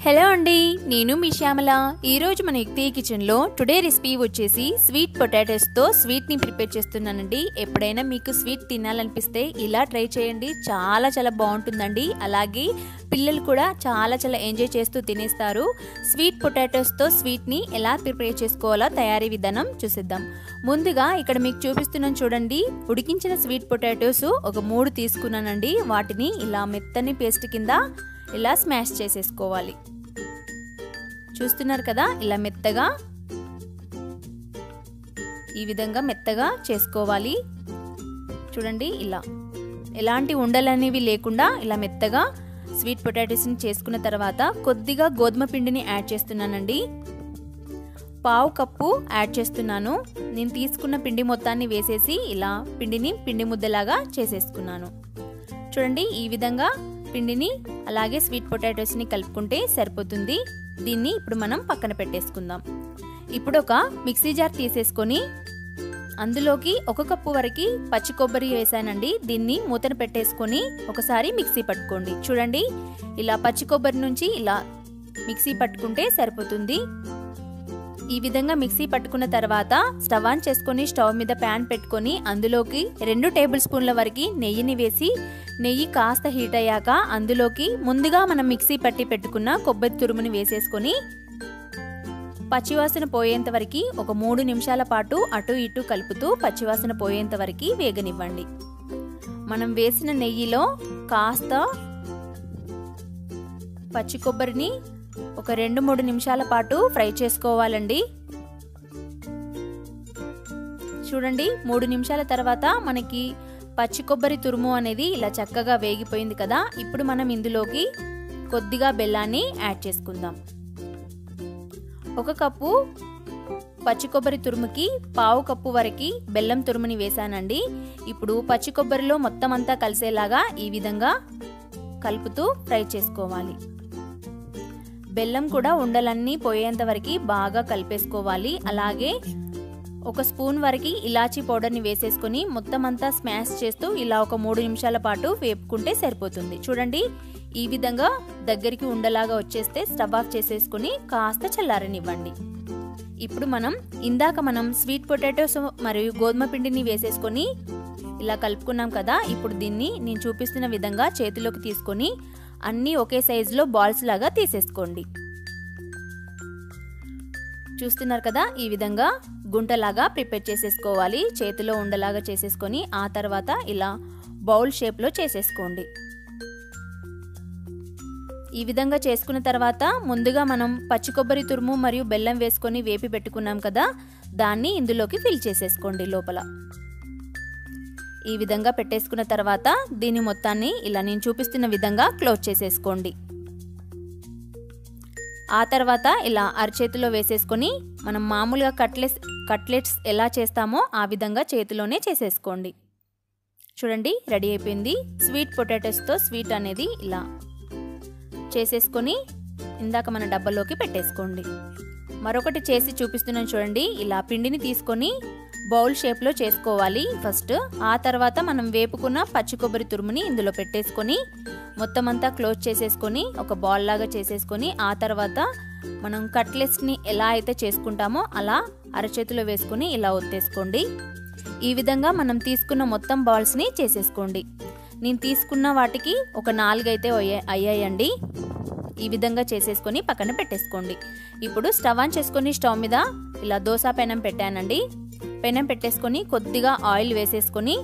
Hello అండి, నేను మీ శ్యామల. ఈరోజు మన యుక్తి కిచెన్లో టుడే రెసిపీ వచ్చేసి స్వీట్ పొటాటోస్తో స్వీట్ని ప్రిపేర్ చేస్తున్నానండి. ఎప్పుడైనా మీకు స్వీట్ తినాలనిపిస్తే ఇలా ట్రై చేయండి, చాలా బాగుంటుందండి. అలాగే పిల్లలు కూడా చాలా ఎంజాయ్ చేస్తూ తినేస్తారు. స్వీట్ పొటాటోస్తో స్వీట్ని ఎలా ప్రిపేర్ చేసుకోవాలో తయారీ విధానం చూసిద్దాం. ముందుగా ఇక్కడ మీకు చూపిస్తున్నాను చూడండి, ఉడికించిన స్వీట్ పొటాటోస్ ఒక 3 తీసుకున్నానండి. వాటిని ఇలా మెత్తని పేస్ట్ కింద ఇలా స్మాష్ చేసేసుకోవాలి. చూస్తున్నారు కదా, ఇలా మెత్తగా ఈ విధంగా మెత్తగా చేసుకోవాలి. చూడండి, ఇలా ఎలాంటి ఉండలనేవి లేకుండా ఇలా మెత్తగా స్వీట్ పొటాటోస్ని చేసుకున్న తర్వాత కొద్దిగా గోధుమ పిండిని యాడ్ చేస్తున్నానండి. 1/2 కప్పు యాడ్ చేస్తున్నాను. నేను తీసుకున్న పిండి మొత్తాన్ని వేసేసి ఇలా పిండి ముద్దలాగా చేసేసుకున్నాను. చూడండి, ఈ విధంగా పిండిని అలాగే స్వీట్ పొటాటోస్ని కలుపుకుంటే సరిపోతుంది. దీన్ని ఇప్పుడు మనం పక్కన పెట్టేసుకుందాం. ఇప్పుడు ఒక మిక్సీ జార్ తీసేసుకొని అందులోకి 1 కప్పు వరకు పచ్చి కొబ్బరి వేసానండి. దీన్ని మూతను పెట్టేసుకొని ఒకసారి మిక్సీ పట్టుకోండి. చూడండి, ఇలా పచ్చి కొబ్బరి నుంచి ఇలా మిక్సీ పట్టుకుంటే సరిపోతుంది. ఈ విధంగా మిక్సీ పట్టుకున్న తర్వాత స్టవ్ ఆన్ చేసుకొని స్టవ్ మీద ప్యాన్ పెట్టుకొని అందులోకి 2 టేబుల్ స్పూన్ల వరకు నెయ్యిని వేసి, నెయ్యి కాస్త హీట్ అయ్యాక అందులోకి ముందుగా మనం మిక్సీ పట్టి పెట్టుకున్న కొబ్బరి తురుముని వేసేసుకొని పచ్చివాసన పోయేంత వరకు ఒక 3 నిమిషాల పాటు అటు ఇటు కలుపుతూ పచ్చివాసన పోయేంత వరకు వేగనివ్వండి. మనం వేసిన నెయ్యిలో కాస్త పచ్చి కొబ్బరిని ఒక 2-3 నిమిషాల పాటు ఫ్రై చేసుకోవాలండి. చూడండి, 3 నిమిషాల తర్వాత మనకి పచ్చి కొబ్బరి తురుము అనేది ఇలా చక్కగా వేగిపోయింది కదా. ఇప్పుడు మనం ఇందులోకి కొద్దిగా బెల్లాన్ని యాడ్ చేసుకుందాం. 1 కప్పు పచ్చి కొబ్బరి తురుముకి 1/2 కప్పు వరకు బెల్లం తురుముని వేసానండి. ఇప్పుడు పచ్చి కొబ్బరిలో మొత్తం అంతా కలిసేలాగా ఈ విధంగా కలుపుతూ ఫ్రై చేసుకోవాలి. బెల్లం కూడా ఉండలన్నీ పోయేంత వరకు బాగా కలిపేసుకోవాలి. అలాగే 1 స్పూన్ వరకు ఇలాచీ పౌడర్ని వేసేసుకొని మొత్తం అంతా స్మాష్ చేస్తూ ఇలా ఒక 3 నిమిషాల పాటు వేపుకుంటే సరిపోతుంది. చూడండి, ఈ విధంగా దగ్గరికి ఉండలాగా వచ్చేస్తే స్టవ్ ఆఫ్ చేసేసుకొని కాస్త చల్లారనివ్వండి. ఇప్పుడు ఇందాక మనం స్వీట్ పొటాటోస్ మరియు గోధుమ పిండిని వేసేసుకొని ఇలా కలుపుకున్నాం కదా. ఇప్పుడు దీన్ని నేను చూపిస్తున్న విధంగా చేతిలోకి తీసుకొని అన్నీ ఒకే సైజులో బాల్స్ లాగా తీసేసుకోండి. చూస్తున్నారు కదా, ఈ విధంగా గుంటలాగా ప్రిపేర్ చేసేసుకోవాలి. చేతిలో ఉండలాగా చేసేసుకొని ఆ తర్వాత ఇలా బౌల్ షేప్లో చేసేసుకోండి. ఈ విధంగా చేసుకున్న తర్వాత ముందుగా మనం పచ్చి కొబ్బరి తురుము మరియు బెల్లం వేసుకొని వేపి పెట్టుకున్నాం కదా, దాన్ని ఇందులోకి ఫిల్ చేసేసుకోండి లోపల. ఈ విధంగా పెట్టేసుకున్న తర్వాత దీని మొత్తాన్ని ఇలా నేను చూపిస్తున్న విధంగా క్లోజ్ చేసేసుకోండి. ఆ తర్వాత ఇలా అరచేతిలో వేసేసుకొని మనం మామూలుగా కట్లెట్స్ ఎలా చేస్తామో ఆ విధంగా చేతిలోనే చేసేసుకోండి. చూడండి, రెడీ అయిపోయింది. స్వీట్ పొటాటోస్తో స్వీట్ అనేది ఇలా చేసేసుకొని ఇందాక మన డబ్బాలోకి పెట్టేసుకోండి. మరొకటి చేసి చూపిస్తున్నాను చూడండి. ఇలా పిండిని తీసుకొని బౌల్ షేప్లో చేసుకోవాలి ఫస్ట్. ఆ తర్వాత మనం వేపుకున్న పచ్చి కొబ్బరి తురుముని ఇందులో పెట్టేసుకొని మొత్తం అంతా క్లోజ్ చేసేసుకొని ఒక బాల్ లాగా చేసేసుకొని ఆ తర్వాత మనం కట్లెట్స్ని ఎలా అయితే చేసుకుంటామో అలా అరచేతిలో వేసుకొని ఇలా ఒత్తేసుకోండి. ఈ విధంగా మనం తీసుకున్న మొత్తం బాల్స్ని చేసేసుకోండి. నేను తీసుకున్న వాటికి ఒక 4 అయితే అయ్యాయండి. ఈ విధంగా చేసేసుకొని పక్కన పెట్టేసుకోండి. ఇప్పుడు స్టవ్ ఆన్ చేసుకొని స్టవ్ మీద ఇలా దోశ పెనం పెట్టానండి. పెనం పెట్టేసుకొని కొద్దిగా ఆయిల్ వేసేసుకొని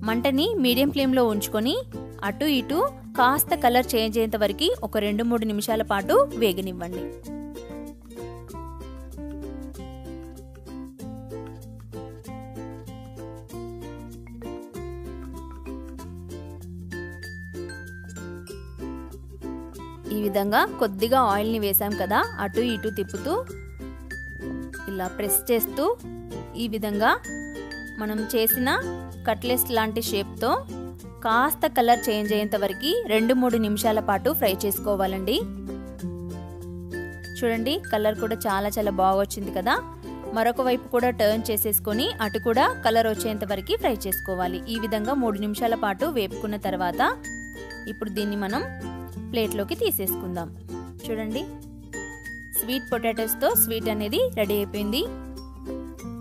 మంటని మీడియం ఫ్లేమ్లో ఉంచుకొని అటు ఇటు కాస్త కలర్ చేంజ్ అయ్యేంత వరకు ఒక 2-3 నిమిషాల పాటు వేగనివ్వండి. ఈ విధంగా కొద్దిగా ఆయిల్ని వేసాం కదా, అటు ఇటు తిప్పుతూ ఇలా ప్రెస్ చేస్తూ ఈ విధంగా మనం చేసిన కట్లెట్స్ లాంటి షేప్తో కాస్త కలర్ చేంజ్ అయ్యేంత వరకు 2-3 నిమిషాల పాటు ఫ్రై చేసుకోవాలండి. చూడండి, కలర్ కూడా చాలా బాగా వచ్చింది కదా. మరొక వైపు కూడా టర్న్ చేసేసుకొని అటు కూడా కలర్ వచ్చేంత వరకు ఫ్రై చేసుకోవాలి. ఈ విధంగా 3 నిమిషాల పాటు వేపుకున్న తర్వాత ఇప్పుడు దీన్ని మనం ప్లేట్లోకి తీసేసుకుందాం. చూడండి, స్వీట్ పొటాటోస్తో స్వీట్ అనేది రెడీ అయిపోయింది.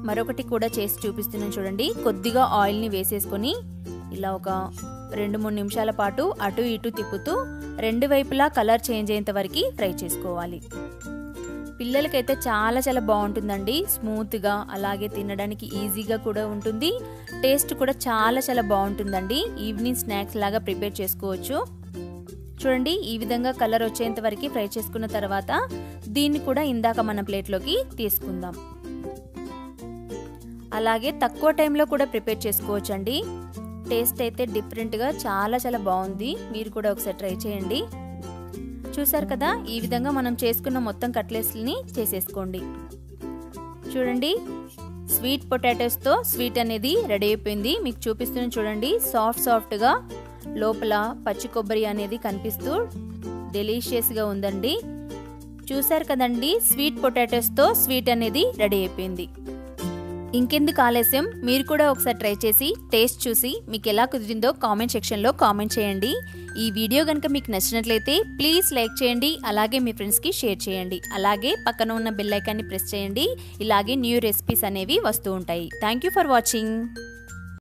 మరొకటి కూడా చేసి చూపిస్తున్నాను చూడండి. కొద్దిగా ఆయిల్ని వేసేసుకొని ఇలా ఒక 2-3 నిమిషాల పాటు అటు ఇటు తిప్పుతూ 2 వైపులా కలర్ చేంజ్ అయ్యేంత వరకు ఫ్రై చేసుకోవాలి. పిల్లలకైతే చాలా చాలా బాగుంటుందండి. స్మూత్గా, అలాగే తినడానికి ఈజీగా కూడా ఉంటుంది. టేస్ట్ కూడా చాలా చాలా బాగుంటుందండి. ఈవినింగ్ స్నాక్స్ లాగా ప్రిపేర్ చేసుకోవచ్చు. చూడండి, ఈ విధంగా కలర్ వచ్చేంత వరకు ఫ్రై చేసుకున్న తర్వాత దీన్ని కూడా ఇందాక మన ప్లేట్లోకి తీసుకుందాం. అలాగే తక్కువ టైంలో కూడా ప్రిపేర్ చేసుకోవచ్చు అండి. టేస్ట్ అయితే డిఫరెంట్గా చాలా చాలా బాగుంది. మీరు కూడా ఒకసారి ట్రై చేయండి. చూసారు కదా, ఈ విధంగా మనం చేసుకున్న మొత్తం కట్లెట్స్ని చేసేసుకోండి. చూడండి, స్వీట్ పొటాటోస్తో స్వీట్ అనేది రెడీ అయిపోయింది. మీకు చూపిస్తున్నాను చూడండి. సాఫ్ట్గా లోపల పచ్చి కొబ్బరి అనేది కనిపిస్తూ డెలీషియస్గా ఉందండి. చూసారు కదండి, స్వీట్ పొటాటోస్తో స్వీట్ అనేది రెడీ అయిపోయింది. ఇంకెందుకు ఆలస్యం, మీరు కూడా ఒకసారి ట్రై చేసి టేస్ట్ చూసి మీకు ఎలా కుదిరిందో కామెంట్ సెక్షన్లో కామెంట్ చేయండి. ఈ వీడియో కనుక మీకు నచ్చినట్లయితే ప్లీజ్ లైక్ చేయండి. అలాగే మీ ఫ్రెండ్స్కి షేర్ చేయండి. అలాగే పక్కన ఉన్న బెల్ ఐకాన్ని ప్రెస్ చేయండి. ఇలాగే న్యూ రెసిపీస్ అనేవి వస్తూ ఉంటాయి. Thank you for watching.